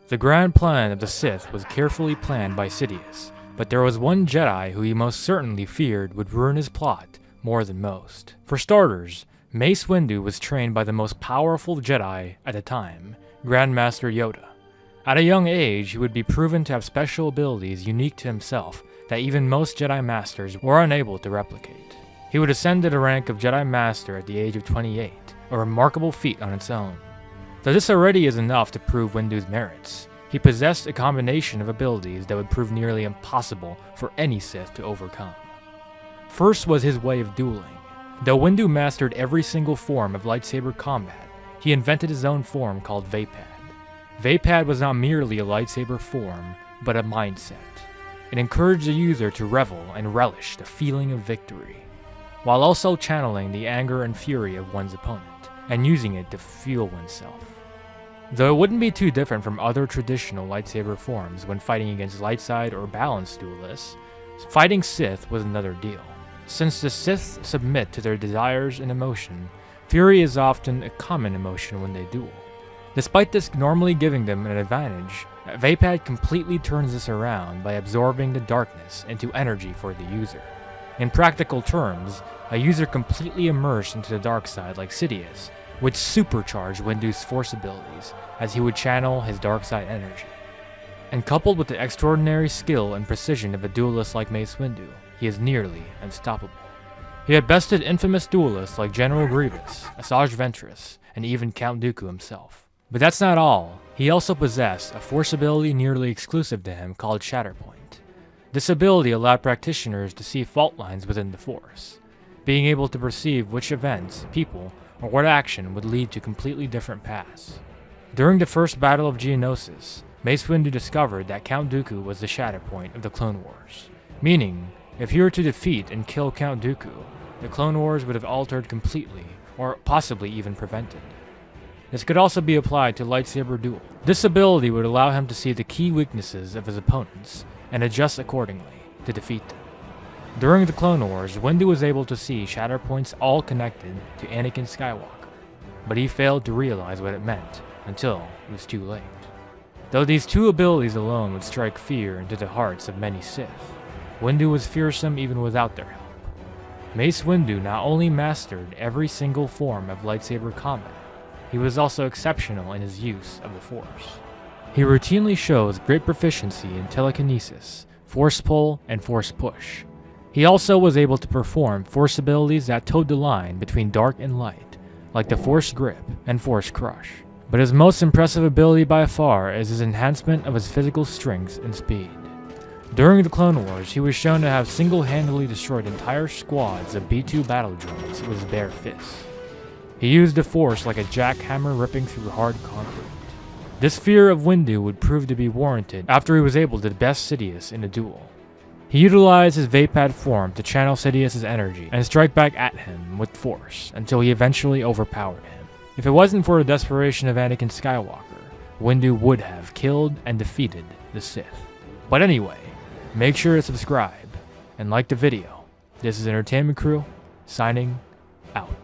The grand plan of the Sith was carefully planned by Sidious, but there was one Jedi who he most certainly feared would ruin his plot more than most. For starters, Mace Windu was trained by the most powerful Jedi at the time, Grandmaster Yoda. At a young age, he would be proven to have special abilities unique to himself that even most Jedi Masters were unable to replicate. He would ascend to the rank of Jedi Master at the age of 28, a remarkable feat on its own. Though this already is enough to prove Windu's merits, he possessed a combination of abilities that would prove nearly impossible for any Sith to overcome. First was his way of dueling. Though Windu mastered every single form of lightsaber combat, he invented his own form called Vaapad. Vaapad was not merely a lightsaber form, but a mindset. It encouraged the user to revel and relish the feeling of victory, while also channeling the anger and fury of one's opponent, and using it to fuel oneself. Though it wouldn't be too different from other traditional lightsaber forms when fighting against lightside or balanced duelists, fighting Sith was another deal. Since the Sith submit to their desires and emotion, fury is often a common emotion when they duel. Despite this normally giving them an advantage, Vaapad completely turns this around by absorbing the darkness into energy for the user. In practical terms, a user completely immersed into the dark side like Sidious would supercharge Windu's force abilities as he would channel his dark side energy. And coupled with the extraordinary skill and precision of a duelist like Mace Windu, he is nearly unstoppable. He had bested infamous duelists like General Grievous, Asajj Ventress, and even Count Dooku himself. But that's not all. He also possessed a force ability nearly exclusive to him called Shatterpoint. This ability allowed practitioners to see fault lines within the Force, being able to perceive which events, people, or what action would lead to completely different paths. During the first Battle of Geonosis, Mace Windu discovered that Count Dooku was the Shatterpoint of the Clone Wars, meaning, if he were to defeat and kill Count Dooku, the Clone Wars would have altered completely, or possibly even prevented. This could also be applied to lightsaber duel. This ability would allow him to see the key weaknesses of his opponents, and adjust accordingly to defeat them. During the Clone Wars, Windu was able to see Shatterpoints all connected to Anakin Skywalker, but he failed to realize what it meant until it was too late. Though these two abilities alone would strike fear into the hearts of many Sith, Windu was fearsome even without their help. Mace Windu not only mastered every single form of lightsaber combat, he was also exceptional in his use of the Force. He routinely shows great proficiency in telekinesis, force pull, and force push. He also was able to perform force abilities that towed the line between dark and light, like the Force Grip and Force Crush. But his most impressive ability by far is his enhancement of his physical strength and speed. During the Clone Wars, he was shown to have single-handedly destroyed entire squads of B-2 battle droids with his bare fists. He used the Force like a jackhammer ripping through hard concrete. This fear of Windu would prove to be warranted after he was able to best Sidious in a duel. He utilized his Vaapad form to channel Sidious's energy and strike back at him with force until he eventually overpowered him. If it wasn't for the desperation of Anakin Skywalker, Windu would have killed and defeated the Sith. But anyway, make sure to subscribe and like the video. This is Entertainment Crew, signing out.